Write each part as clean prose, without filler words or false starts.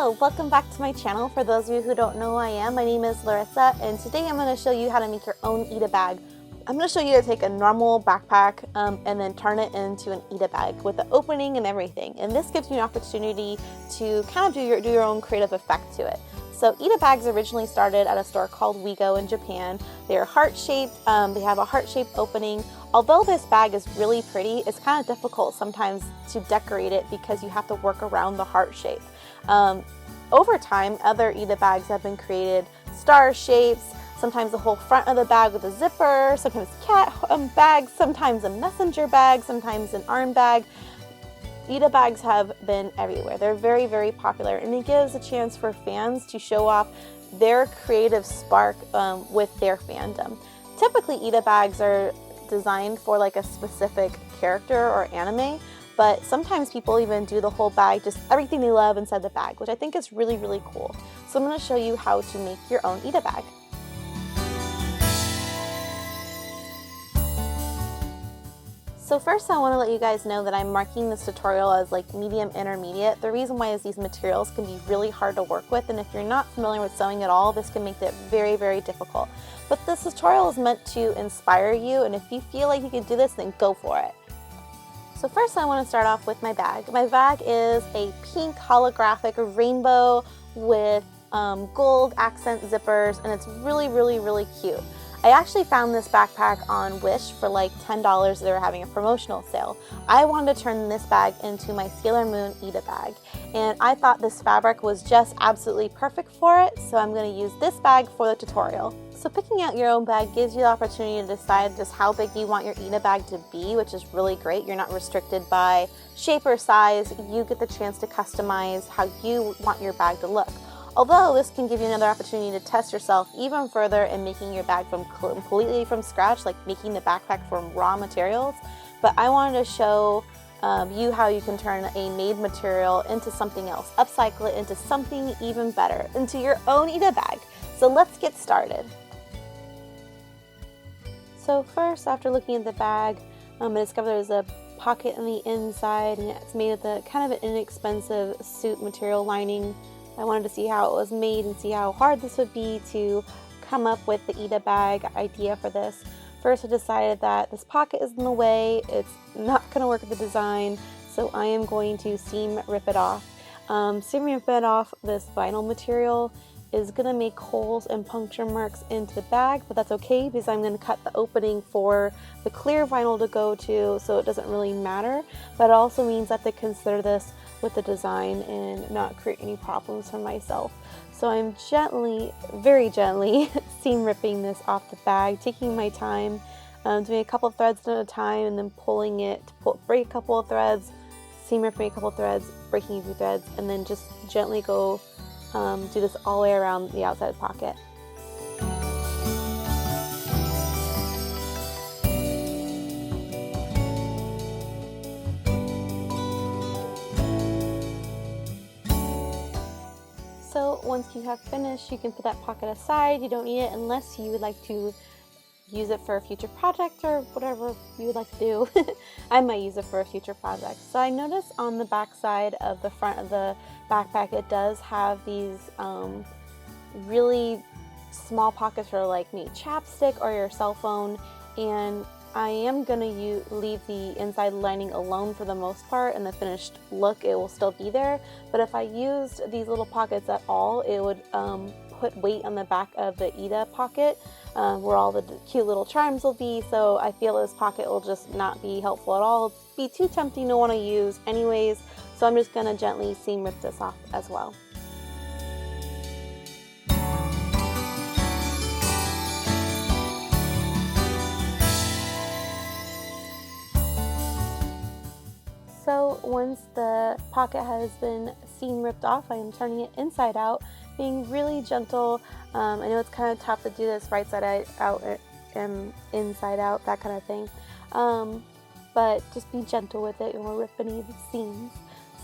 Hello, welcome back to my channel. For those of you who don't know who I am, my name is Larissa, and today I'm going to show you how to make your own Ita bag. I'm going to show you how to take a normal backpack and then turn it into an Ita bag with the opening and everything. And this gives you an opportunity to kind of do your own creative effect to it. So Ita bags originally started at a store called Wigo in Japan. They're heart-shaped, they have a heart-shaped opening. Although this bag is really pretty, it's kind of difficult sometimes to decorate it because you have to work around the heart shape. Over time, other Ita bags have been created star shapes, sometimes the whole front of the bag with a zipper, sometimes cat bags, sometimes a messenger bag, sometimes an arm bag. Ita bags have been everywhere. They're very, very popular, and it gives a chance for fans to show off their creative spark with their fandom. Typically, Ita bags are designed for like a specific character or anime, but sometimes people even do the whole bag, just everything they love inside the bag, which I think is really, really cool. So I'm going to show you how to make your own Ita bag. So first I want to let you guys know that I'm marking this tutorial as like medium intermediate. The reason why is these materials can be really hard to work with, and if you're not familiar with sewing at all, this can make it very, very difficult. But this tutorial is meant to inspire you, and if you feel like you can do this, then go for it. So first I want to start off with my bag. My bag is a pink holographic rainbow with gold accent zippers, and it's really, really, really cute. I actually found this backpack on Wish for like $10. They were having a promotional sale. I wanted to turn this bag into my Sailor Moon Ita bag, and I thought this fabric was just absolutely perfect for it, so I'm going to use this bag for the tutorial. So picking out your own bag gives you the opportunity to decide just how big you want your Ita bag to be, which is really great. You're not restricted by shape or size. You get the chance to customize how you want your bag to look. Although this can give you another opportunity to test yourself even further in making your bag completely from scratch, like making the backpack from raw materials. But I wanted to show you how you can turn a made material into something else, upcycle it into something even better, into your own Ita bag. So let's get started. So first, after looking at the bag, I discovered there's a pocket on the inside, and it's made with a kind of an inexpensive suit material lining. I wanted to see how it was made and see how hard this would be to come up with the Ita bag idea for this. First, I decided that this pocket is in the way, it's not going to work with the design, so I am going to seam rip it off. Seam rip it off this vinyl material is going to make holes and puncture marks into the bag, but that's okay because I'm going to cut the opening for the clear vinyl to go to, so it doesn't really matter. But it also means I have to consider this with the design and not create any problems for myself. So I'm gently, very gently seam ripping this off the bag, taking my time, doing a couple of threads at a time, and then pulling it to break a couple of threads, seam ripping a couple of threads, breaking a few threads, and then just gently go do this all the way around the outside pocket. So once you have finished, you can put that pocket aside. You don't need it unless you would like to use it for a future project or whatever you would like to do. I might use it for a future project. So I noticed on the back side of the front of the backpack, it does have these really small pockets for like maybe chapstick or your cell phone, and I am going to leave the inside lining alone for the most part, and the finished look, it will still be there. But if I used these little pockets at all, it would put weight on the back of the Ita pocket where all the cute little charms will be, so I feel this pocket will just not be helpful at all. It'll be too tempting to want to use anyways, so I'm just going to gently seam rip this off as well. So once the pocket has been seam ripped off, I am turning it inside out, being really gentle. I know it's kind of tough to do this right side out and inside out, that kind of thing. But just be gentle with it, you won't rip any of the seams.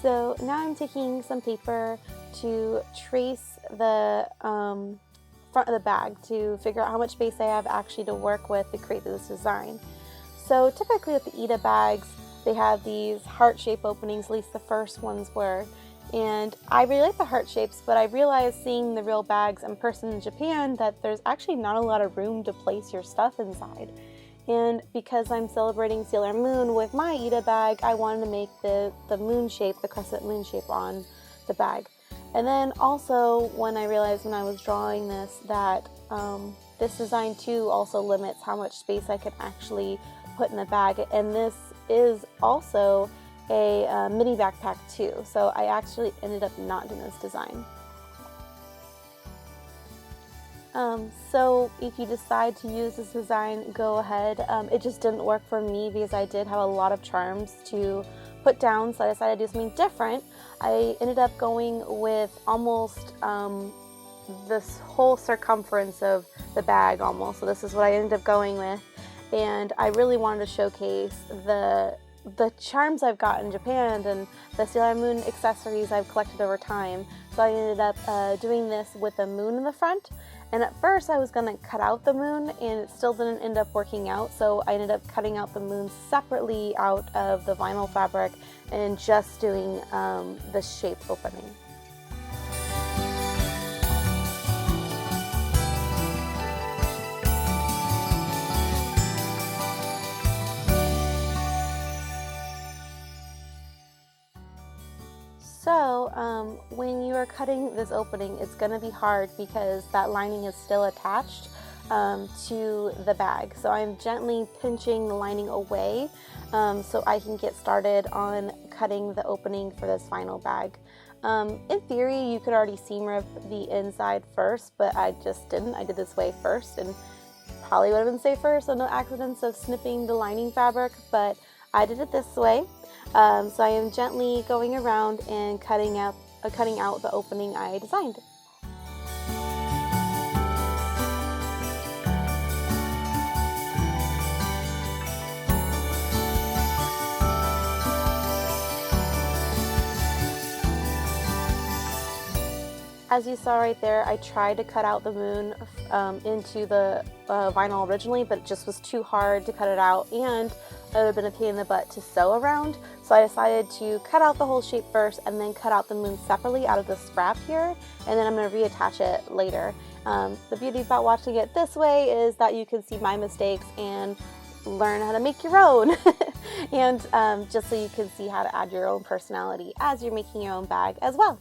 So now I'm taking some paper to trace the front of the bag to figure out how much space I have actually to work with to create this design. So typically with the Ita bags, they have these heart-shaped openings, at least the first ones were, And I really like the heart shapes, but I realized seeing the real bags in person in Japan that there's actually not a lot of room to place your stuff inside. And because I'm celebrating Sailor Moon with my Ida bag, I wanted to make the moon shape, the crescent moon shape on the bag. And then also when I realized when I was drawing this that this design too also limits how much space I can actually put in the bag, and this is also a mini backpack too, so I actually ended up not doing this design. So if you decide to use this design, go ahead. It just didn't work for me because I did have a lot of charms to put down, so I decided to do something different. I ended up going with almost this whole circumference of the bag almost, so this is what I ended up going with, and I really wanted to showcase the charms I've got in Japan and the Sailor Moon accessories I've collected over time. So I ended up doing this with a moon in the front, and at first I was going to cut out the moon and it still didn't end up working out, so I ended up cutting out the moon separately out of the vinyl fabric and just doing the shape opening. So when you are cutting this opening, it's going to be hard because that lining is still attached to the bag. So I'm gently pinching the lining away so I can get started on cutting the opening for this final bag. In theory, you could already seam rip the inside first, but I just didn't. I did this way first and probably would have been safer, so no accidents of snipping the lining fabric, but I did it this way. So I am gently going around and cutting out the opening I designed. As you saw right there, I tried to cut out the moon into the vinyl originally, but it just was too hard to cut it out, and it would have been a pain in the butt to sew around. So I decided to cut out the whole shape first and then cut out the moon separately out of the scrap here, and then I'm going to reattach it later. The beauty about watching it this way is that you can see my mistakes and learn how to make your own. And just so you can see how to add your own personality as you're making your own bag as well.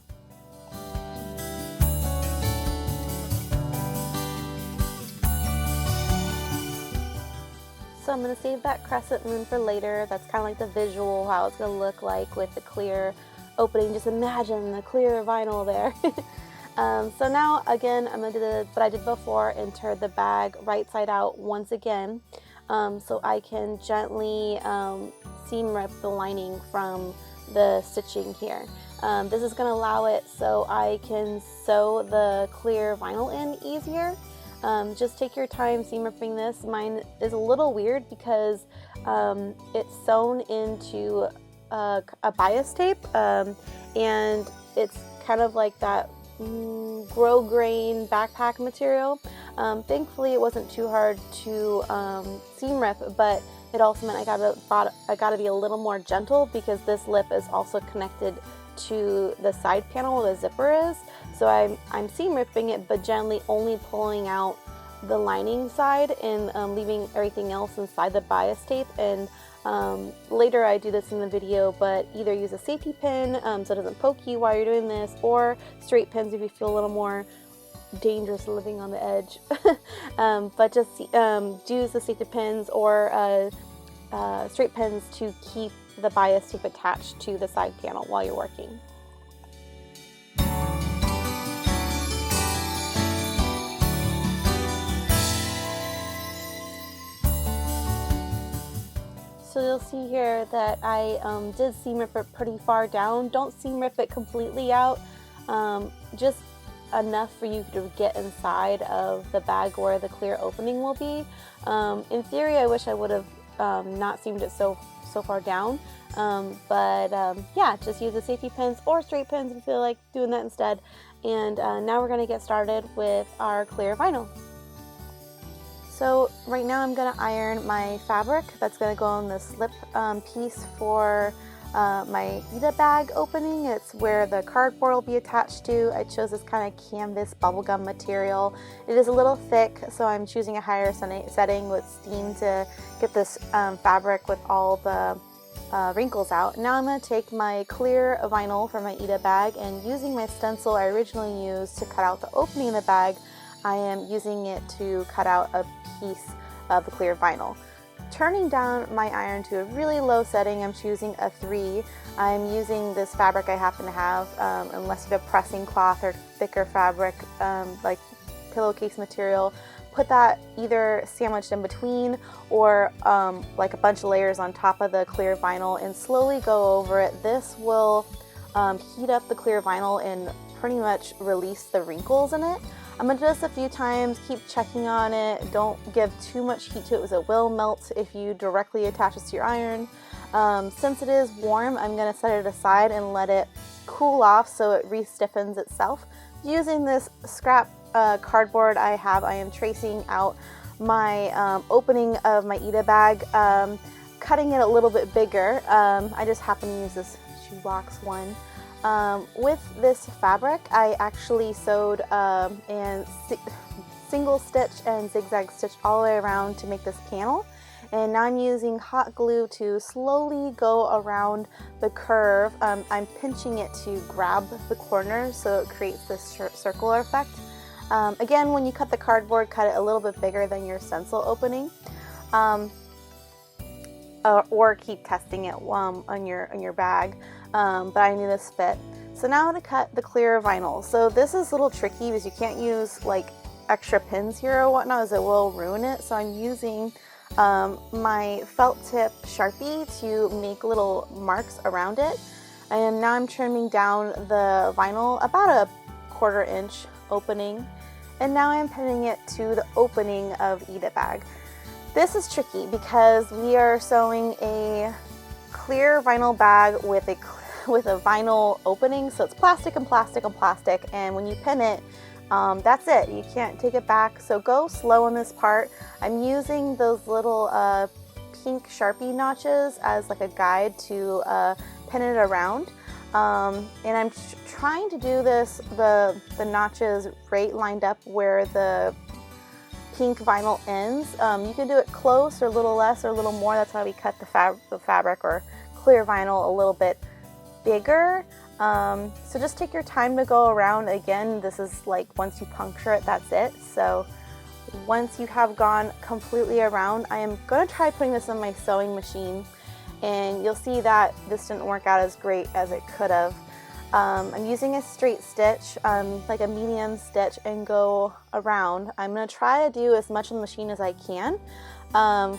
So I'm going to save that crescent moon for later. That's kind of like the visual, how it's going to look like with the clear opening. Just imagine the clear vinyl there. So now, again, I'm going to do what I did before and turn the bag right side out once again. So I can gently seam rip the lining from the stitching here. This is going to allow it so I can sew the clear vinyl in easier. Just take your time seam ripping this. Mine is a little weird because it's sewn into a bias tape, and it's kind of like that grow grain backpack material. Thankfully it wasn't too hard to seam rip, but it also meant I gotta be a little more gentle because this lip is also connected to the side panel where the zipper is. So I'm seam ripping it, but gently only pulling out the lining side and leaving everything else inside the bias tape. And later I do this in the video, but either use a safety pin so it doesn't poke you while you're doing this, or straight pins if you feel a little more dangerous living on the edge. But just use the safety pins or straight pins to keep the bias tape attached to the side panel while you're working. So you'll see here that I did seam rip it pretty far down. Don't seam rip it completely out, just enough for you to get inside of the bag where the clear opening will be. In theory, I wish I would have not seamed it so far down, but yeah, just use the safety pins or straight pins if you feel like doing that instead. And now we're going to get started with our clear vinyl. So right now I'm going to iron my fabric that's going to go on the slip piece for my Ida bag opening. It's where the cardboard will be attached to. I chose this kind of canvas bubblegum material. It is a little thick, so I'm choosing a higher setting with steam to get this fabric with all the wrinkles out. Now I'm going to take my clear vinyl from my Ida bag, and using my stencil I originally used to cut out the opening of the bag, I am using it to cut out a piece of the clear vinyl. Turning down my iron to a really low setting, I'm choosing a 3. I'm using this fabric I happen to have, unless you have a pressing cloth or thicker fabric like pillowcase material. Put that either sandwiched in between or like a bunch of layers on top of the clear vinyl and slowly go over it. This will heat up the clear vinyl and pretty much release the wrinkles in it. I'm going to do this a few times, keep checking on it, don't give too much heat to it because it will melt if you directly attach it to your iron. Since it is warm, I'm going to set it aside and let it cool off so it re-stiffens itself. Using this scrap cardboard I have, I am tracing out my opening of my Ida bag, cutting it a little bit bigger. I just happen to use this shoebox one. With this fabric, I actually sewed and single stitch and zigzag stitch all the way around to make this panel. And now I'm using hot glue to slowly go around the curve. I'm pinching it to grab the corners so it creates this circular effect. Again, when you cut the cardboard, cut it a little bit bigger than your stencil opening. Or keep testing it on your bag, but I knew this fit. So now I'm going to cut the clear vinyl. So this is a little tricky because you can't use like extra pins here or whatnot, as it will ruin it. So I'm using my felt tip Sharpie to make little marks around it. And now I'm trimming down the vinyl about a 1/4 inch opening, and now I'm pinning it to the opening of Ida bag. This is tricky because we are sewing a clear vinyl bag with a vinyl opening, so it's plastic and plastic and plastic, and when you pin it, that's it. You can't take it back, so go slow on this part. I'm using those little pink Sharpie notches as like a guide to pin it around, and I'm trying to do this, the notches right lined up where the pink vinyl ends. You can do it close or a little less or a little more. That's why we cut the fabric or clear vinyl a little bit bigger. So just take your time to go around. Again, this is like once you puncture it, that's it. So once you have gone completely around, I am going to try putting this on my sewing machine, and you'll see that this didn't work out as great as it could have. I'm using a straight stitch, like a medium stitch, and go around. I'm going to try to do as much on the machine as I can,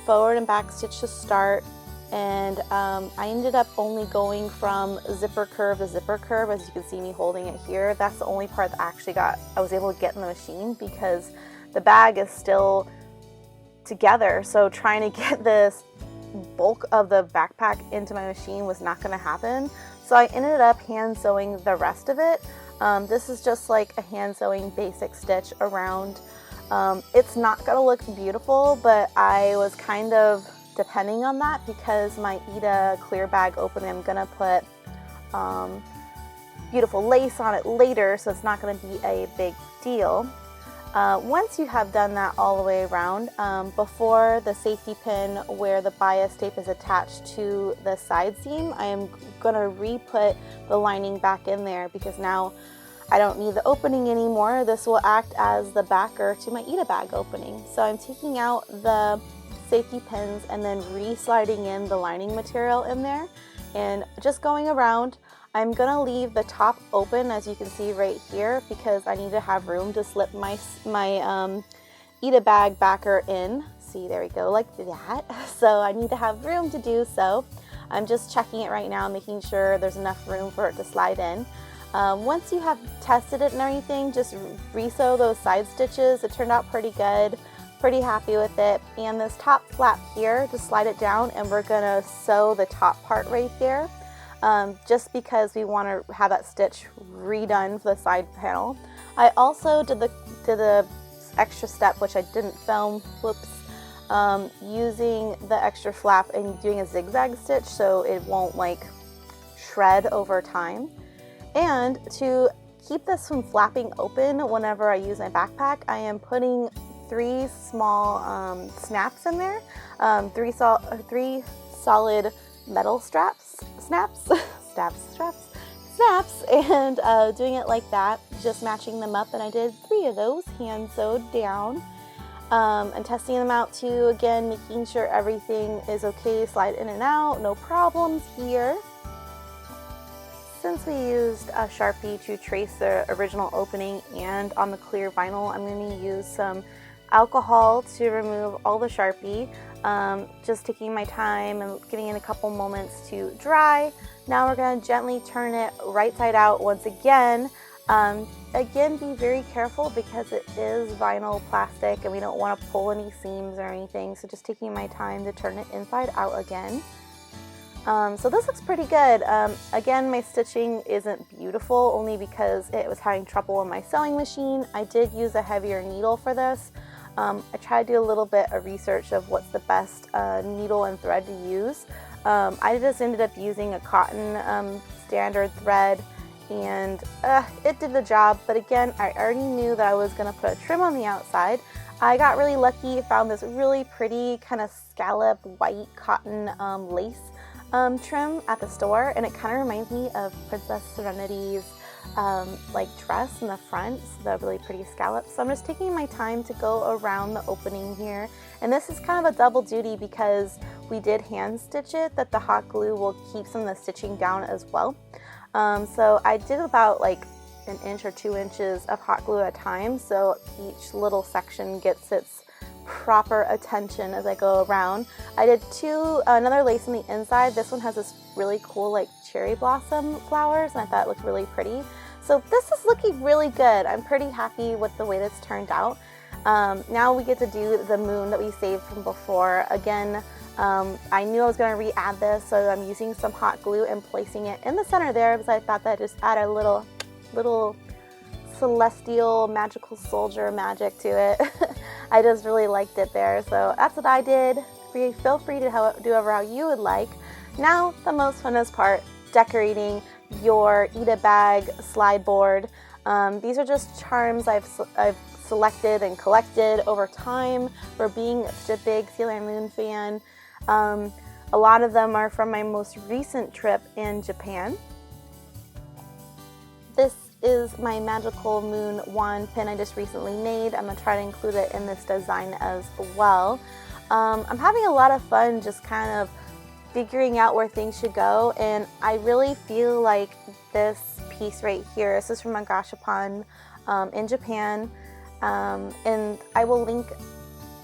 forward and back stitch to start, and I ended up only going from zipper curve to zipper curve, as you can see me holding it here. That's the only part that I was able to get in the machine because the bag is still together, so trying to get this bulk of the backpack into my machine was not going to happen. So I ended up hand sewing the rest of it. This is just like a hand sewing basic stitch around. It's not gonna look beautiful, but I was kind of depending on that because my Ida clear bag opening, I'm gonna put beautiful lace on it later, so it's not gonna be a big deal. Once you have done that all the way around, before the safety pin where the bias tape is attached to the side seam, I am going to re-put the lining back in there because now I don't need the opening anymore. This will act as the backer to my Ida bag opening. So I'm taking out the safety pins and then re-sliding in the lining material in there and just going around. I'm gonna leave the top open, as you can see right here, because I need to have room to slip my Ida bag backer in. See, there we go, like that. So I need to have room to do so. I'm just checking it right now, making sure there's enough room for it to slide in. Once you have tested it and everything, just re-sew those side stitches. It turned out pretty good, pretty happy with it. And this top flap here, just slide it down, and we're gonna sew the top part right there. Just because we want to have that stitch redone for the side panel. I also did the extra step, which I didn't film, whoops, using the extra flap and doing a zigzag stitch so it won't like tread over time. And to keep this from flapping open whenever I use my backpack, I am putting 3 small snaps in there, 3 solid metal snaps, and doing it like that, just matching them up, and I did 3 of those hand sewed down, and testing them out too, again making sure everything is okay, slide in and out, no problems here. Since we used a Sharpie to trace the original opening and on the clear vinyl, I'm going to use some alcohol to remove all the Sharpie, just taking my time and giving it a couple moments to dry. Now we're going to gently turn it right side out once again. Again, be very careful because it is vinyl plastic and we don't want to pull any seams or anything, so just taking my time to turn it inside out again. So this looks pretty good. Again, my stitching isn't beautiful only because it was having trouble in my sewing machine. I did use a heavier needle for this. I tried to do a little bit of research of what's the best needle and thread to use. I just ended up using a cotton standard thread, and it did the job, but again, I already knew that I was going to put a trim on the outside. I got really lucky, found this really pretty kind of scallop white cotton lace trim at the store, and it kind of reminds me of Princess Serenity's like dress in the front, so the really pretty scallops. So I'm just taking my time to go around the opening here, and this is kind of a double duty because we did hand stitch it, that the hot glue will keep some of the stitching down as well. So I did about like 1 inch or 2 inches of hot glue at a time, so each little section gets its proper attention as I go around. I did another lace on the inside. This one has this really cool like cherry blossom flowers, and I thought it looked really pretty. So this is looking really good. I'm pretty happy with the way this turned out. Now we get to do the moon that we saved from before. Again, I knew I was going to re-add this, so I'm using some hot glue and placing it in the center there because I thought that just added a little celestial magical soldier magic to it. I just really liked it there, so that's what I did. Feel free to do how you would like. Now the most funnest part, decorating your eat-a-bag slide board. These are just charms I've selected and collected over time for being such a big Sailor Moon fan. A lot of them are from my most recent trip in Japan. This is my magical moon wand pin I just recently made. I'm going to try to include it in this design as well. I'm having a lot of fun just kind of figuring out where things should go, and I really feel like this piece right here, this is from a gashapon in Japan, and I will link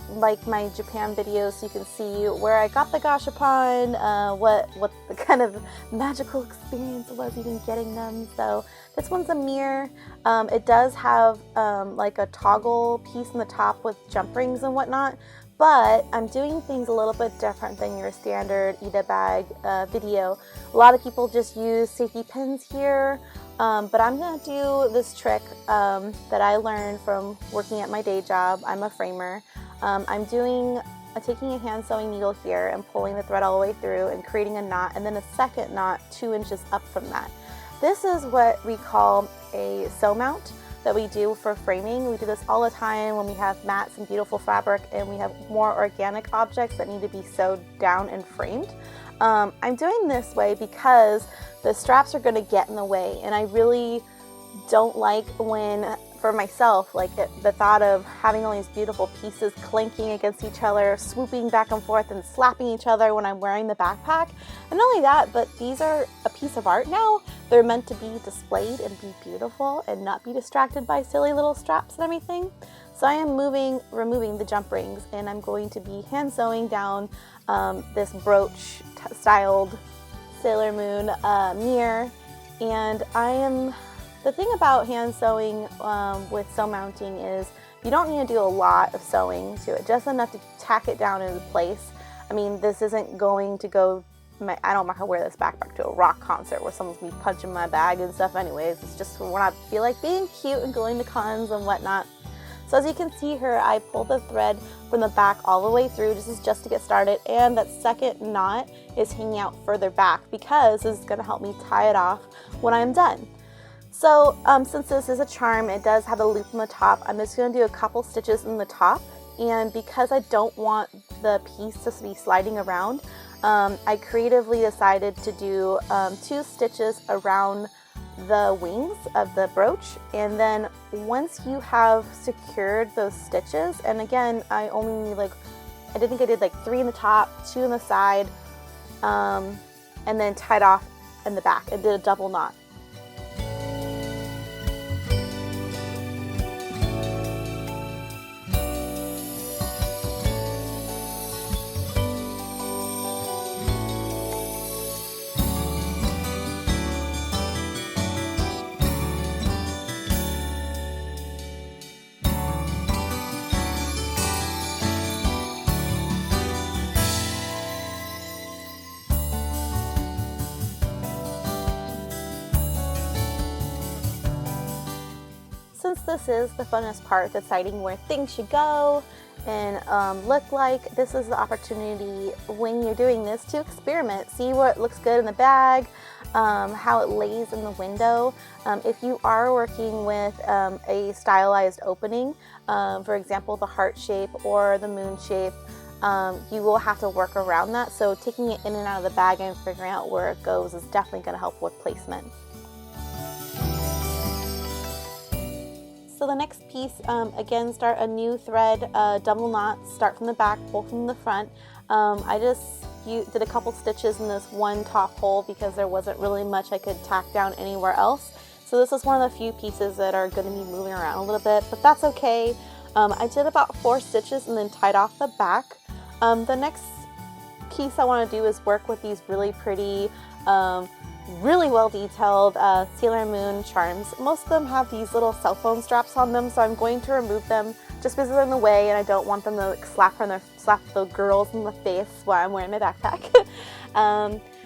like my Japan videos so you can see where I got the gashapon, what the kind of magical experience was even getting them. So this one's a mirror. It does have like a toggle piece in the top with jump rings and whatnot, but I'm doing things a little bit different than your standard eat-a-bag video. A lot of people just use safety pins here, but I'm going to do this trick that I learned from working at my day job. I'm a framer. I'm taking a hand sewing needle here and pulling the thread all the way through and creating a knot, and then a second knot 2 inches up from that. This is what we call a sew mount that we do for framing. We do this all the time when we have mats and beautiful fabric and we have more organic objects that need to be sewed down and framed. I'm doing this way because the straps are going to get in the way, and I really don't like when, for myself, like the thought of having all these beautiful pieces clanking against each other, swooping back and forth and slapping each other when I'm wearing the backpack. And not only that, but these are a piece of art now. They're meant to be displayed and be beautiful and not be distracted by silly little straps and everything. So I am removing the jump rings, and I'm going to be hand sewing down this brooch styled Sailor Moon mirror. And the thing about hand sewing with sew mounting is you don't need to do a lot of sewing to it, just enough to tack it down into place. I mean, this isn't going to go, I don't know how to wear this backpack to a rock concert where someone's going to be punching my bag and stuff anyways. It's just when I feel like being cute and going to cons and whatnot. So as you can see here, I pulled the thread from the back all the way through. This is just to get started, and that second knot is hanging out further back because this is going to help me tie it off when I'm done. So since this is a charm, it does have a loop on the top. I'm just going to do a couple stitches in the top, and because I don't want the piece to be sliding around, I creatively decided to do 2 stitches around the wings of the brooch, and then once you have secured those stitches, and again I only need I think I did 3 in the top, 2 in the side, and then tied off in the back and did a double knot. Since this is the funnest part, deciding where things should go and look like, this is the opportunity when you're doing this to experiment. See what looks good in the bag, how it lays in the window. If you are working with a stylized opening, for example the heart shape or the moon shape, you will have to work around that. So taking it in and out of the bag and figuring out where it goes is definitely going to help with placement. So the next piece, again, start a new thread, double knot, start from the back, pull from the front. I just did a couple stitches in this one top hole because there wasn't really much I could tack down anywhere else. So this is one of the few pieces that are going to be moving around a little bit, but that's okay. I did about 4 stitches and then tied off the back. The next piece I want to do is work with these really pretty, really well detailed Sailor Moon charms. Most of them have these little cell phone straps on them, so I'm going to remove them just because they're in the way and I don't want them to slap the girls in the face while I'm wearing my backpack.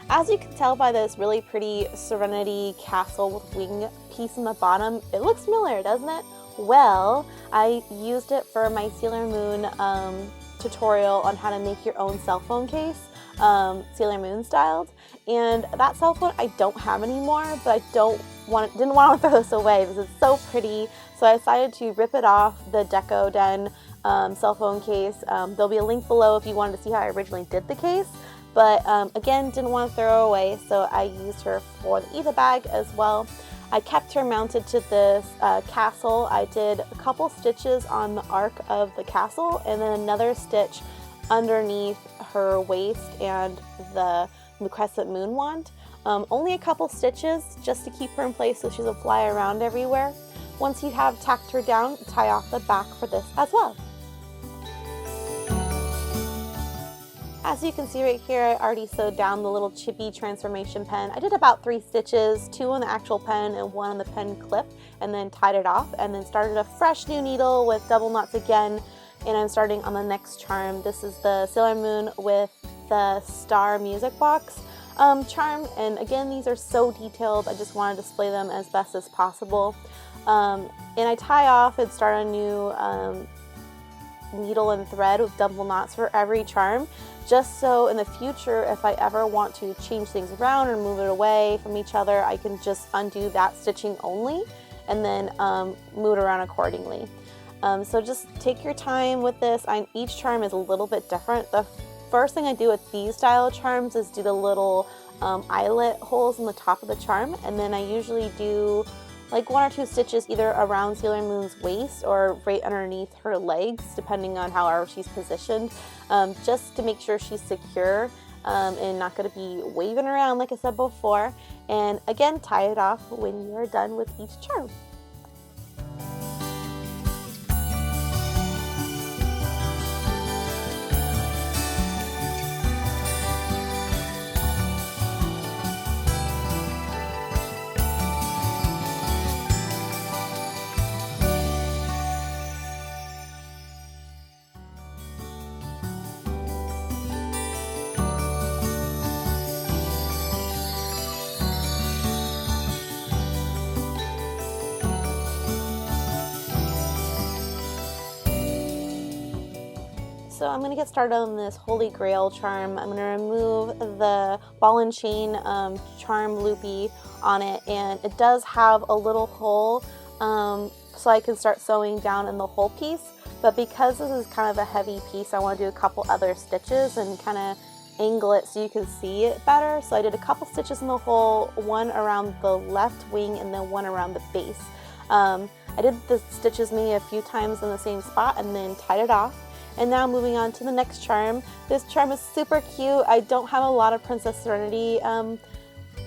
As you can tell by this really pretty Serenity Castle with wing piece on the bottom, it looks familiar, doesn't it? Well, I used it for my Sailor Moon tutorial on how to make your own cell phone case, Sailor Moon styled, and that cell phone I don't have anymore, but I didn't want to throw this away because it's so pretty, so I decided to rip it off the Deco Den cell phone case. There'll be a link below if you wanted to see how I originally did the case, but again, didn't want to throw her away, so I used her for the Eva bag as well. I kept her mounted to this castle. I did a couple stitches on the arc of the castle and then another stitch underneath her waist and the crescent moon wand. Only a couple stitches just to keep her in place so she doesn't fly around everywhere. Once you have tacked her down, tie off the back for this as well. As you can see right here, I already sewed down the little chibi transformation pen. I did about 3 stitches, 2 on the actual pen and 1 on the pen clip, and then tied it off and then started a fresh new needle with double knots again, and I'm starting on the next charm. This is the Sailor Moon with the star music box charm, and again, these are so detailed. I just want to display them as best as possible. And I tie off and start a new needle and thread with double knots for every charm, just so in the future if I ever want to change things around or move it away from each other, I can just undo that stitching only and then move it around accordingly. So just take your time with this. Each charm is a little bit different. The first thing I do with these style charms is do the little eyelet holes in the top of the charm, and then I usually do like 1 or 2 stitches either around Sailor Moon's waist or right underneath her legs, depending on however she's positioned, just to make sure she's secure and not going to be waving around like I said before. And again, tie it off when you are done with each charm. So I'm going to get started on this Holy Grail charm. I'm going to remove the ball and chain charm loopy on it, and it does have a little hole so I can start sewing down in the whole piece. But because this is kind of a heavy piece, I want to do a couple other stitches and kind of angle it so you can see it better. So I did a couple stitches in the hole, one around the left wing and then one around the base. I did the stitches maybe a few times in the same spot and then tied it off. And now moving on to the next charm. This charm is super cute. I don't have a lot of Princess Serenity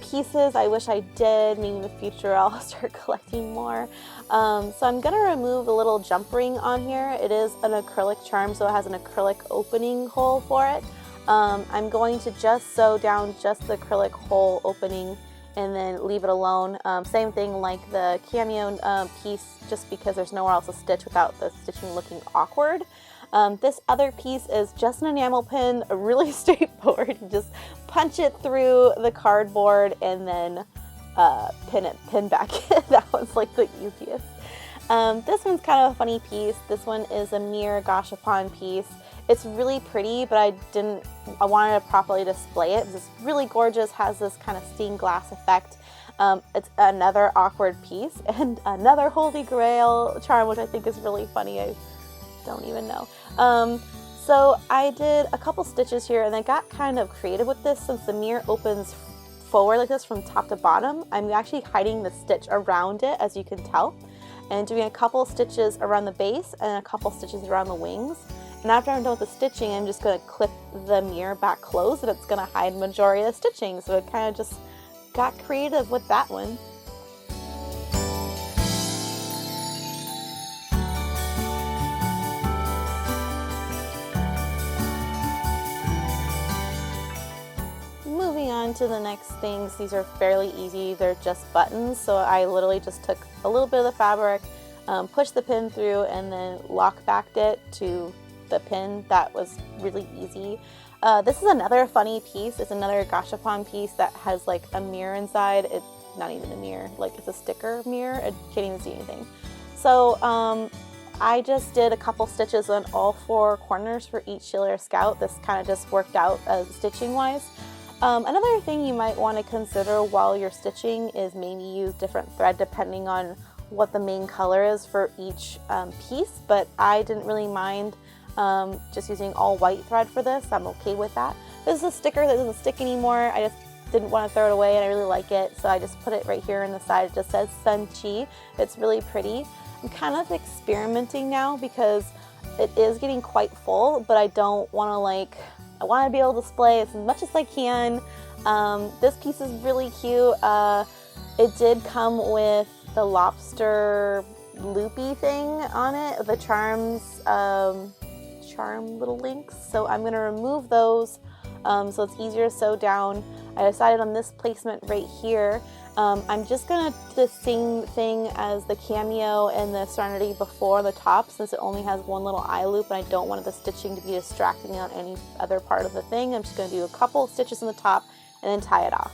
pieces. I wish I did. Maybe in the future I'll start collecting more. So I'm going to remove the little jump ring on here. It is an acrylic charm, so it has an acrylic opening hole for it. I'm going to just sew down just the acrylic hole opening and then leave it alone. Same thing like the cameo piece, just because there's nowhere else to stitch without the stitching looking awkward. This other piece is just an enamel pin, really straightforward. You just punch it through the cardboard and then pin back in. That one's like the easiest. This one's kind of a funny piece. This one is a mirror gashapon piece. It's really pretty, but I wanted to properly display it. It's really gorgeous, has this kind of stained glass effect. It's another awkward piece and another Holy Grail charm, which I think is really funny. I don't even know. So I did a couple stitches here and I got kind of creative with this. Since the mirror opens forward like this from top to bottom, I'm actually hiding the stitch around it, as you can tell, and doing a couple stitches around the base and a couple stitches around the wings. And after I'm done with the stitching, I'm just going to clip the mirror back closed and it's going to hide the majority of the stitching. So it kind of just got creative with that one. Moving on to the next things, these are fairly easy. They're just buttons. So I literally just took a little bit of the fabric, pushed the pin through, and then lock backed it to the pin. That was really easy. This is another funny piece. It's another gashapon piece that has like a mirror inside. It's not even a mirror, like it's a sticker mirror. I can't even see anything. So I just did a couple stitches on all four corners for each Sailor Scout. This kind of just worked out stitching wise. Another thing you might want to consider while you're stitching is maybe use different thread depending on what the main color is for each piece, but I didn't really mind just using all white thread for this. I'm okay with that. This is a sticker that doesn't stick anymore. I just didn't want to throw it away and I really like it, so I just put it right here on the side. It just says Sun Chi. It's really pretty. I'm kind of experimenting now because it is getting quite full, but I don't want to I want to be able to display as much as I can. This piece is really cute. It did come with the lobster loopy thing on it, the charms, charm little links. So I'm going to remove those so it's easier to sew down. I decided on this placement right here. I'm just going to do the same thing as the cameo and the Serenity before on the top, since it only has one little eye loop and I don't want the stitching to be distracting on any other part of the thing. I'm just going to do a couple stitches on the top and then tie it off.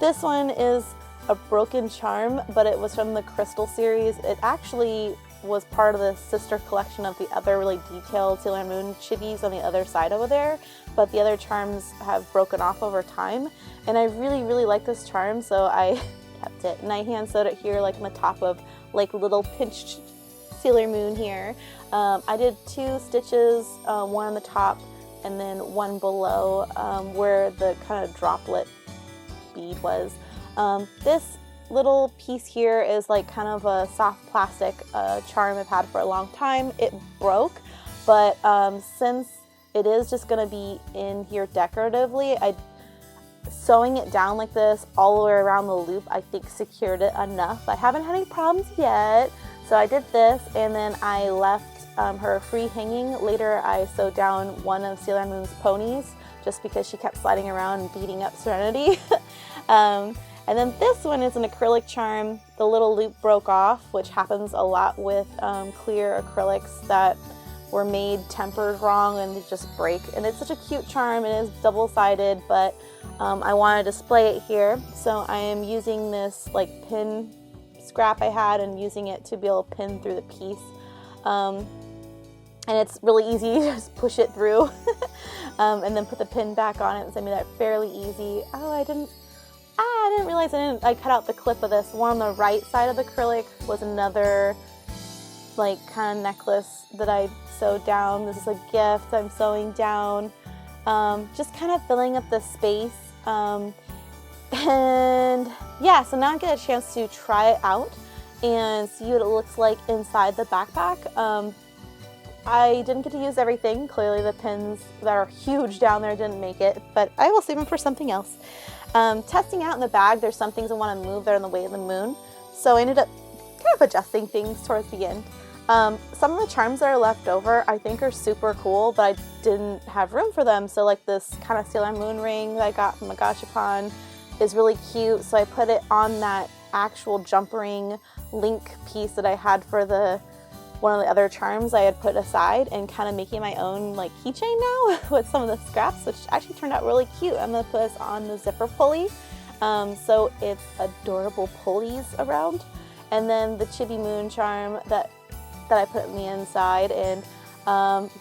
This one is a broken charm, but it was from the Crystal series. It actually was part of the sister collection of the other really detailed Sailor Moon chibis on the other side over there, but the other charms have broken off over time, and I really like this charm, so I kept it, and I hand sewed it here like on the top of like little pinched Sailor Moon here. I did two stitches, one on the top and then one below where the kind of droplet bead was. This little piece here is like kind of a soft plastic charm I've had for a long time. It broke, but since it is just going to be in here decoratively, sewing it down like this all the way around the loop I think secured it enough. I haven't had any problems yet, so I did this and then I left her free hanging. Later I sewed down one of Sailor Moon's ponies just because she kept sliding around and beating up Serenity. And then this one is an acrylic charm. The little loop broke off, which happens a lot with clear acrylics that were made tempered wrong and they just break. And it's such a cute charm. It is double-sided, but I want to display it here. So I am using this like pin scrap I had and using it to be able to pin through the piece. and it's really easy to just push it through and then put the pin back on it. So I made that fairly easy. Oh, I didn't realize I cut out the clip of this. One on the right side of the acrylic was another like kind of necklace that I sewed down. This is a gift I'm sewing down. Just kind of filling up the space. And yeah, so now I get a chance to try it out and see what it looks like inside the backpack. I didn't get to use everything. Clearly the pins that are huge down there didn't make it, but I will save them for something else. Testing out in the bag, there's some things I want to move that are in the way of the moon. So I ended up kind of adjusting things towards the end. Some of the charms that are left over I think are super cool, but I didn't have room for them. So like this kind of Sailor Moon ring that I got from a gashapon is really cute. So I put it on that actual jump ring link piece that I had for one of the other charms I had put aside, and kind of making my own like keychain now with some of the scraps, which actually turned out really cute. I'm gonna put this on the zipper pulley. So it's adorable pulleys around. And then the Chibi Moon charm that I put on the inside, and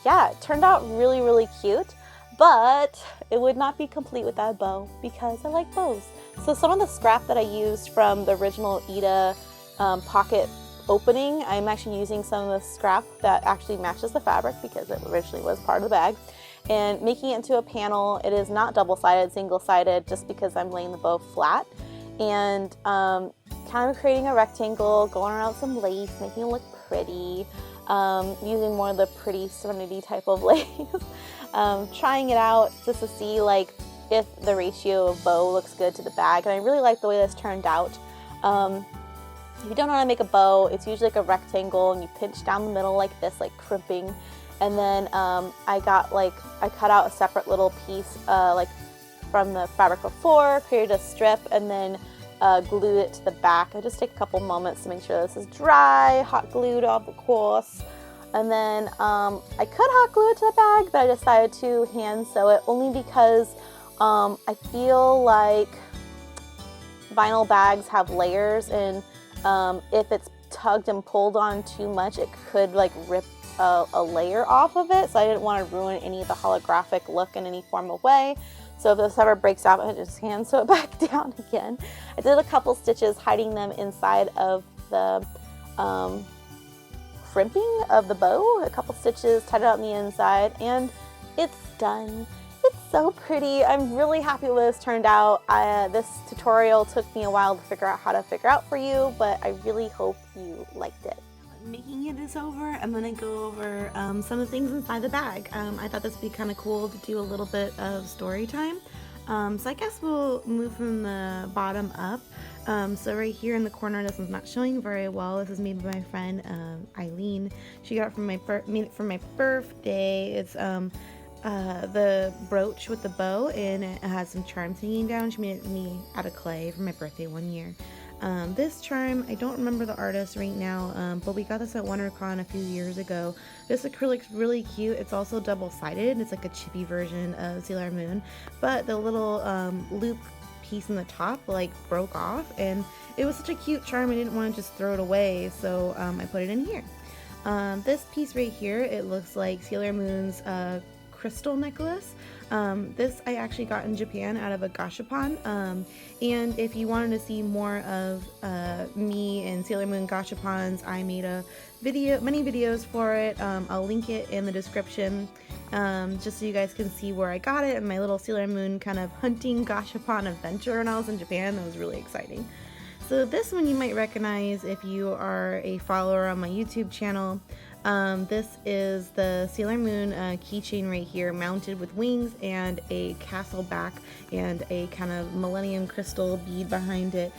yeah, it turned out really, really cute, but it would not be complete without a bow because I like bows. So some of the scrap that I used from the original Ida pocket opening, I'm actually using some of the scrap that actually matches the fabric because it originally was part of the bag, and making it into a panel. It is not double-sided, single-sided, just because I'm laying the bow flat, and kind of creating a rectangle, going around some lace, making it look pretty, using more of the pretty Serenity type of lace, trying it out just to see like if the ratio of bow looks good to the bag. And I really like the way this turned out. If you don't know how to make a bow, it's usually like a rectangle and you pinch down the middle like this, like crimping. And then I cut out a separate little piece like from the fabric before, created a strip, and then glued it to the back. I just take a couple moments to make sure this is dry, hot glued of course. And then I could hot glue it to the bag, but I decided to hand sew it only because I feel like vinyl bags have layers, and if it's tugged and pulled on too much, it could like rip a layer off of it. So I didn't want to ruin any of the holographic look in any form of way. So if this ever breaks out, I just hand sew it back down again. I did a couple stitches hiding them inside of the crimping of the bow. A couple stitches, tied it out on the inside, and it's done. It's so pretty. I'm really happy with this turned out. This tutorial took me a while to figure out how to figure out for you, but I really hope you liked it. Making it is over. I'm gonna go over some of the things inside the bag. I thought this would be kind of cool to do a little bit of story time. So I guess we'll move from the bottom up. So right here in the corner, this one's not showing very well. This is made by my friend Eileen. She got it from made it for my birthday. It's the brooch with the bow, and it has some charms hanging down. She made it me out of clay for my birthday one year. This charm, I don't remember the artist right now, but we got this at WonderCon a few years ago. This acrylic's really cute. It's also double-sided. It's like a chibi version of Sailor Moon, but the little loop piece in the top like broke off, and it was such a cute charm I didn't want to just throw it away, so I put it in here. This piece right here, it looks like Sailor Moon's crystal necklace. This I actually got in Japan out of a gashapon, and if you wanted to see more of me and Sailor Moon gashapons, I made many videos for it. I'll link it in the description, just so you guys can see where I got it, and my little Sailor Moon kind of hunting gashapon adventure when I was in Japan. That was really exciting. So this one you might recognize if you are a follower on my YouTube channel. This is the Sailor Moon keychain right here, mounted with wings and a castle back and a kind of Millennium Crystal bead behind it.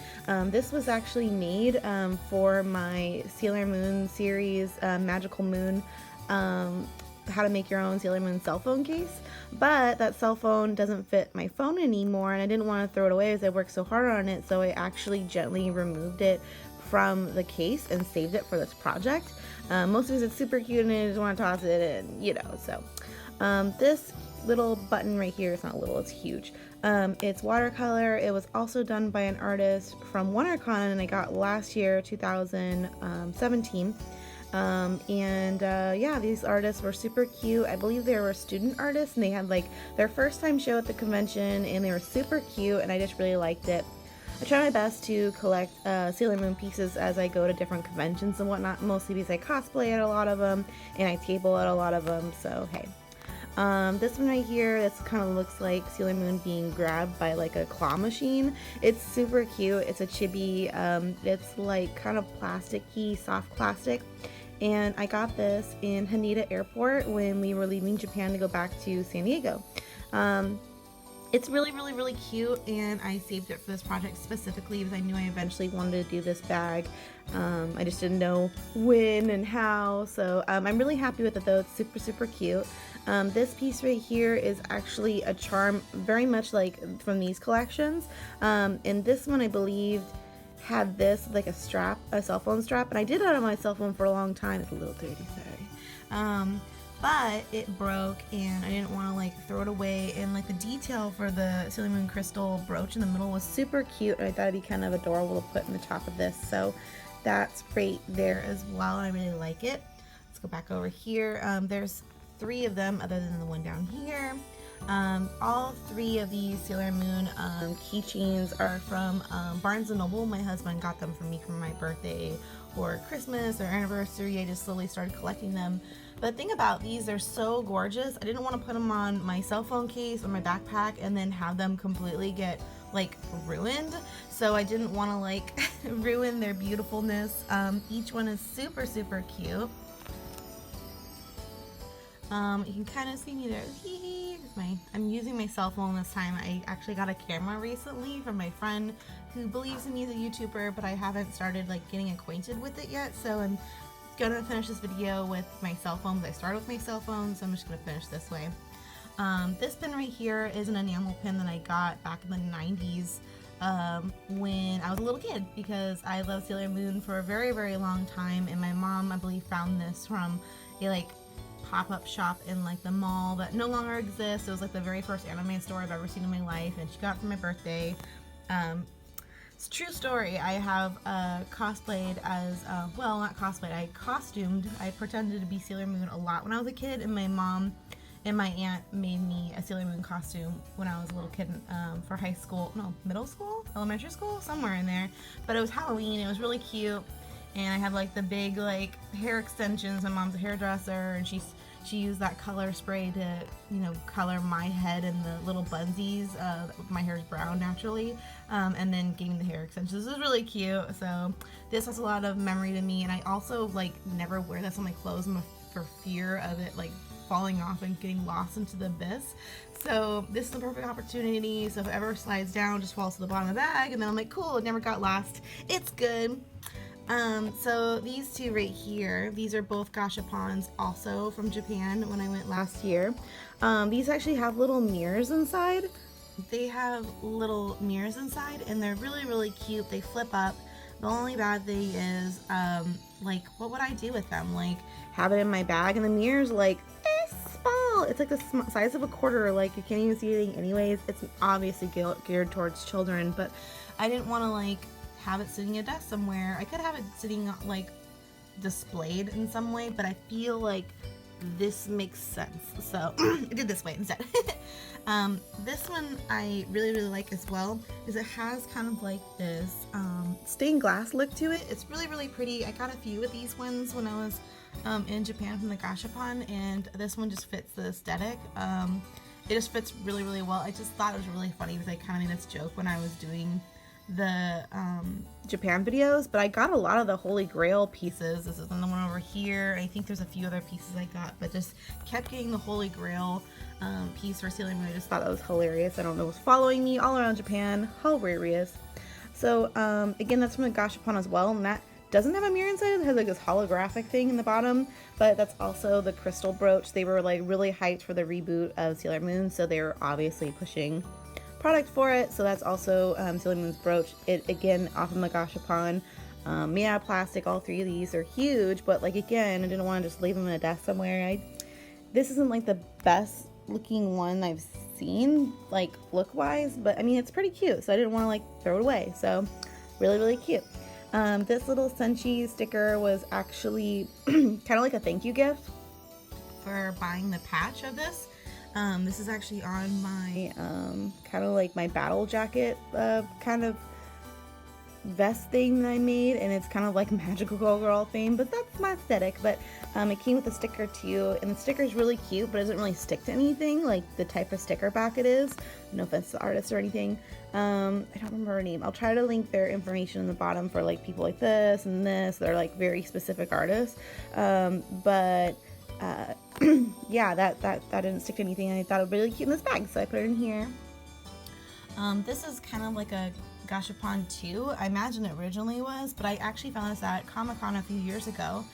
This was actually made for my Sailor Moon series, Magical Moon, how to make your own Sailor Moon cell phone case, but that cell phone doesn't fit my phone anymore, and I didn't want to throw it away as I worked so hard on it, so I actually gently removed it from the case and saved it for this project. Mostly because it's super cute and I just want to toss it in, you know. So this little button right here, it's not little, it's huge. It's watercolor. It was also done by an artist from WonderCon, and I got last year, 2017. Yeah, these artists were super cute. I believe they were student artists, and they had like their first time show at the convention, and they were super cute, and I just really liked it. I try my best to collect Sailor Moon pieces as I go to different conventions and whatnot, mostly because I cosplay at a lot of them and I table at a lot of them, so hey. This one right here, this kind of looks like Sailor Moon being grabbed by like a claw machine. It's super cute. It's a chibi. It's like kind of plasticky, soft plastic. And I got this in Haneda Airport when we were leaving Japan to go back to San Diego. It's really, really, really cute, and I saved it for this project specifically because I knew I eventually wanted to do this bag. I just didn't know when and how, so I'm really happy with it though. It's super, super cute. This piece right here is actually a charm, very much like from these collections. And this one, I believe, had this like a strap, a cell phone strap, and I did it on my cell phone for a long time. It's a little dirty, sorry. But it broke and I didn't want to like throw it away, and like the detail for the Sailor Moon crystal brooch in the middle was super cute, and I thought it'd be kind of adorable to put in the top of this, so that's right there as well. I really like it. Let's go back over here. There's 3 of them other than the one down here. All 3 of these Sailor Moon keychains are from Barnes & Noble. My husband got them for me for my birthday or Christmas or anniversary. I just slowly started collecting them. But the thing about these, they're so gorgeous. I didn't want to put them on my cell phone case or my backpack and then have them completely get like ruined. So I didn't want to like ruin their beautifulness. Each one is super, super cute. You can kind of see me there. I'm using my cell phone this time. I actually got a camera recently from my friend who believes in me as a YouTuber, but I haven't started like getting acquainted with it yet. So I'm gonna finish this video with my cell phone because I started with my cell phone, so I'm just gonna finish this way. This pin right here is an enamel pin that I got back in the 90s when I was a little kid, because I loved Sailor Moon for a very, very long time, and my mom, I believe, found this from a like pop-up shop in like the mall that no longer exists. It was like the very first anime store I've ever seen in my life, and she got it for my birthday. It's a true story. I have cosplayed as, well, not cosplayed, I costumed, I pretended to be Sailor Moon a lot when I was a kid, and my mom and my aunt made me a Sailor Moon costume when I was a little kid for high school, no, middle school, elementary school, somewhere in there. But it was Halloween, it was really cute, and I had like the big like hair extensions. My mom's a hairdresser, and she used that color spray to, you know, color my head and the little bunsies. My hair is brown naturally, and then gave me the hair extensions. This is really cute. So this has a lot of memory to me, and I also like never wear this on my clothes for fear of it like falling off and getting lost into the abyss. So this is the perfect opportunity. So if it ever slides down, just falls to the bottom of the bag, and then I'm like, cool, it never got lost. It's good. So these 2 right here, these are both gashapons, also from Japan when I went last year. These actually have little mirrors inside. They have little mirrors inside, and they're really, really cute. They flip up. The only bad thing is, like, what would I do with them? Like, have it in my bag, and the mirror's like this small. It's like the size of a quarter. Like, you can't even see anything anyways. It's obviously geared towards children, but I didn't want to like have it sitting at a desk somewhere. I could have it sitting like displayed in some way, but I feel like this makes sense, so I did this way instead. This one I really, really like as well, because it has kind of like this stained glass look to it. It's really, really pretty. I got a few of these ones when I was in Japan from the gashapon, and this one just fits the aesthetic. It just fits really, really well. I just thought it was really funny because I kind of made this joke when I was doing the Japan videos, but I got a lot of the Holy Grail pieces. This is the one over here. I think there's a few other pieces I got, but just kept getting the Holy Grail piece for Sailor Moon. I just thought that was hilarious. I don't know who's following me all around Japan. Hilarious. So again, that's from the gashapon as well, and that doesn't have a mirror inside. It has like this holographic thing in the bottom, but that's also the crystal brooch. They were like really hyped for the reboot of Sailor Moon, so they were obviously pushing product for it. So that's also Sailor Moon's brooch. It again off of the gashapon, made out of plastic. All 3 of these are huge, but like again, I didn't want to just leave them in a desk somewhere. This isn't like the best looking one I've seen, like look wise, but I mean it's pretty cute, so I didn't want to like throw it away. So really, really cute. This little Senshi sticker was actually kind of like a thank you gift for buying the patch of this. This is actually on my kind of like my battle jacket kind of vest thing that I made, and it's kind of like magical girl theme, but that's my aesthetic. But it came with a sticker too, and the sticker is really cute, but it doesn't really stick to anything like the type of sticker back it is. No offense to the artist or anything. I don't remember her name. I'll try to link their information in the bottom for like people like this and this. They're like very specific artists. Yeah, that didn't stick to anything. I thought it would be really cute in this bag, so I put it in here. This is kind of like a gashapon too. I imagine it originally was, but I actually found this at Comic-Con a few years ago.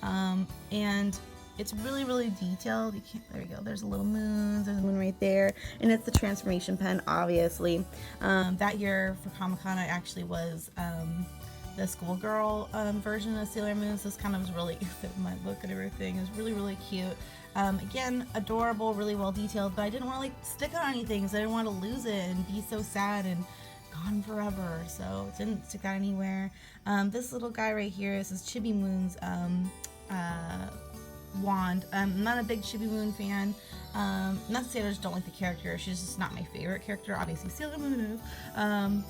And it's really detailed. There we go. There's a little moon. There's a moon right there. And it's the transformation pen, obviously. That year for Comic-Con, I actually was the schoolgirl version of Sailor Moon. So this kind of was really, my look and everything is really cute. Again, adorable, really well detailed, but I didn't want to like stick on anything because I didn't want to lose it and be so sad and gone forever, so it didn't stick out anywhere. This little guy right here is Chibi Moon's wand. I'm not a big Chibi Moon fan. Not to say I just don't like the character, she's just not my favorite character. Obviously Sailor Moon is.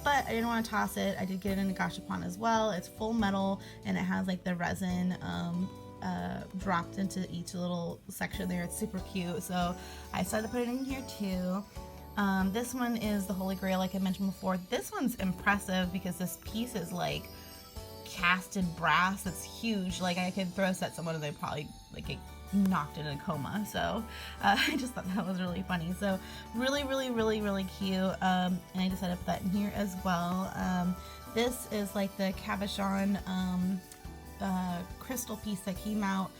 But I didn't want to toss it. I did get it in a gashapon as well. It's full metal and it has like the resin dropped into each little section there. It's super cute, so I decided to put it in here too. This one is the Holy Grail, like I mentioned before. This one's impressive because this piece is like casted brass. It's huge. Like I could throw this at someone and they'd probably like get knocked in a coma. So I just thought that was really funny. So really cute. And I decided to put that in here as well. This is like the Cabochon crystal piece that came out.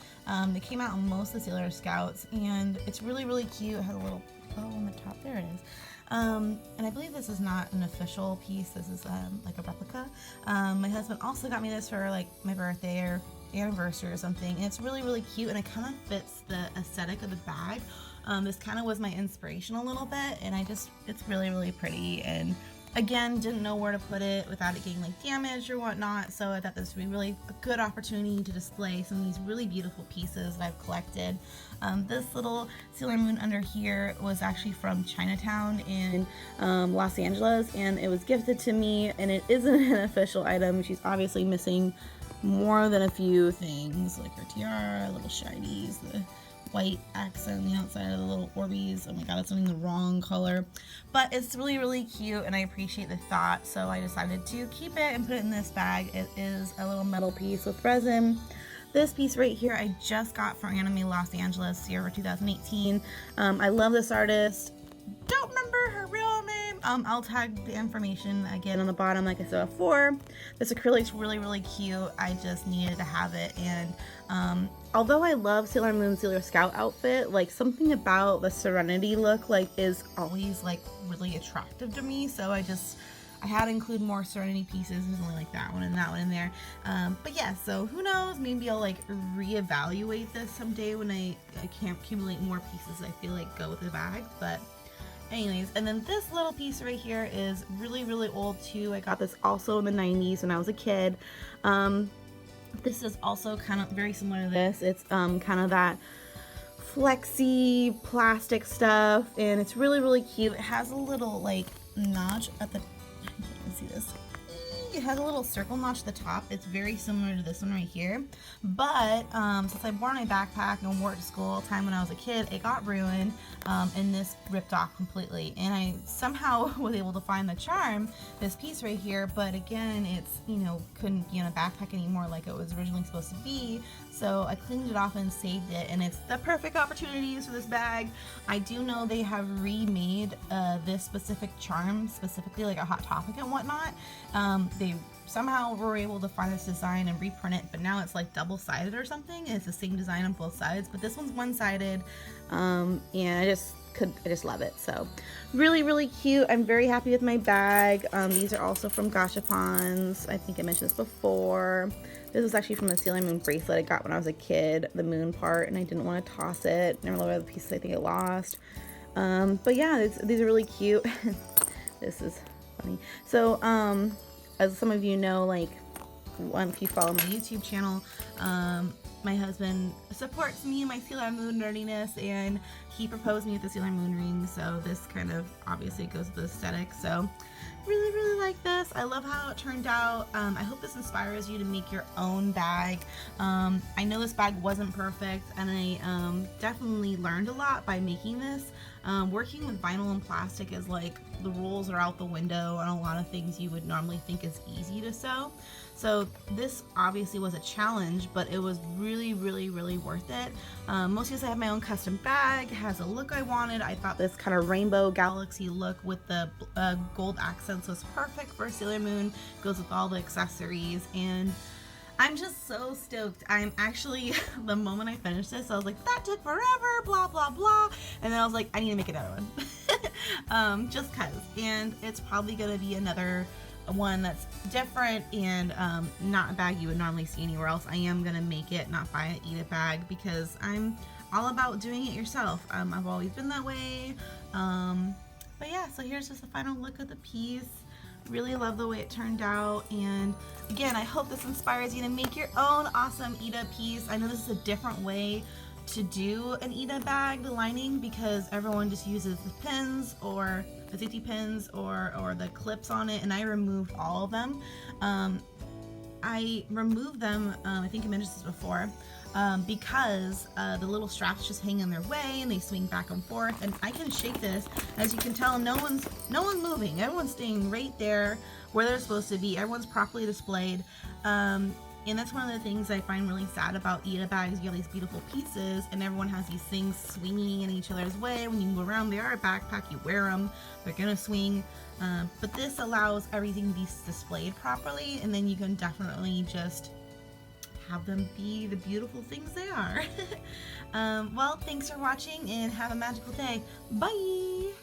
They came out on most of the Sailor Scouts, and it's really cute. It has a little bow on the top. There it is. And I believe this is not an official piece. This is like a replica. My husband also got me this for like my birthday or anniversary or something, and it's really cute, and it kind of fits the aesthetic of the bag. This kind of was my inspiration a little bit, and it's really pretty. And again, didn't know where to put it without it getting like damaged or whatnot, so I thought this would be really a good opportunity to display some of these really beautiful pieces that I've collected. This little Sailor Moon under here was actually from Chinatown in Los Angeles, and it was gifted to me, and it isn't an official item. She's obviously missing more than a few things, like her tiara, little shinies, the white accent on the outside of the little Orbeez. Oh my god, it's something the wrong color. But it's really cute, and I appreciate the thought, so I decided to keep it and put it in this bag. It is a little metal piece with resin. This piece right here I just got from Anime Los Angeles here for 2018. I love this artist. Don't remember her real name. I'll tag the information again on the bottom like I said before. This acrylic's really cute. I just needed to have it, and although I love Sailor Moon's Sailor Scout outfit, like something about the Serenity look like is always like really attractive to me, so I had to include more Serenity pieces. There's only like that one and that one in there. But yeah, so who knows, maybe I'll like reevaluate this someday when I can accumulate more pieces I feel like go with the bag. But anyways, and then this little piece right here is really old too. I got this also in the 90s when I was a kid. This is also kind of very similar to this. It's kind of that flexy plastic stuff, and it's really cute. It has a little like notch at the, I can't even see this. It has a little circle notch at the top. It's very similar to this one right here, but since I wore my backpack and wore it to school all the time when I was a kid, it got ruined, and this ripped off completely, and I somehow was able to find the charm, this piece right here, but again, it's, you know, couldn't be in a backpack anymore like it was originally supposed to be, so I cleaned it off and saved it, and it's the perfect opportunity to use for this bag. I do know they have remade this specific charm, specifically like a Hot Topic and whatnot. They somehow were able to find this design and reprint it, but now it's like double-sided or something, and it's the same design on both sides, but this one's one-sided, and I just love it. So really cute. I'm very happy with my bag. These are also from gashapons. I think I mentioned this before. This was actually from the Sailor Moon bracelet I got when I was a kid, the moon part, and I didn't want to toss it. Never loved the pieces I think I lost. But yeah, these are really cute. This is funny. So as some of you know, like if you follow my YouTube channel, my husband supports me in my Sailor Moon nerdiness, and he proposed me with the Sailor Moon ring, so this kind of obviously goes with the aesthetic. So really like this. I love how it turned out. I hope this inspires you to make your own bag. I know this bag wasn't perfect, and I definitely learned a lot by making this. Working with vinyl and plastic is like the rules are out the window on a lot of things you would normally think is easy to sew. So this obviously was a challenge, but it was really worth it. Mostly because I have my own custom bag, it has a look I wanted. I thought this kind of rainbow galaxy look with the gold accents was perfect for Sailor Moon, goes with all the accessories, and I'm just so stoked. I'm actually, the moment I finished this, I was like, that took forever, blah, blah, blah. And then I was like, I need to make another one. Just cause. And it's probably gonna be another one that's different and not a bag you would normally see anywhere else. I am gonna make it, not buy it, eat a bag, because I'm all about doing it yourself. I've always been that way. But yeah, so here's just a final look at the piece. Really love the way it turned out, and again, I hope this inspires you to make your own awesome Ida piece. I know this is a different way to do an Ida bag, the lining, because everyone just uses the pins or the safety pins or the clips on it, and I removed all of them. I removed them, I think I mentioned this before, because the little straps just hang in their way and they swing back and forth, and I can shake this. As you can tell, no one's moving. Everyone's staying right there where they're supposed to be. Everyone's properly displayed, and that's one of the things I find really sad about Ida bags. You have these beautiful pieces and everyone has these things swinging in each other's way. When you move around, they are a backpack, you wear them, they're gonna swing, but this allows everything to be displayed properly, and then you can definitely just have them be the beautiful things they are. Well, thanks for watching and have a magical day. Bye!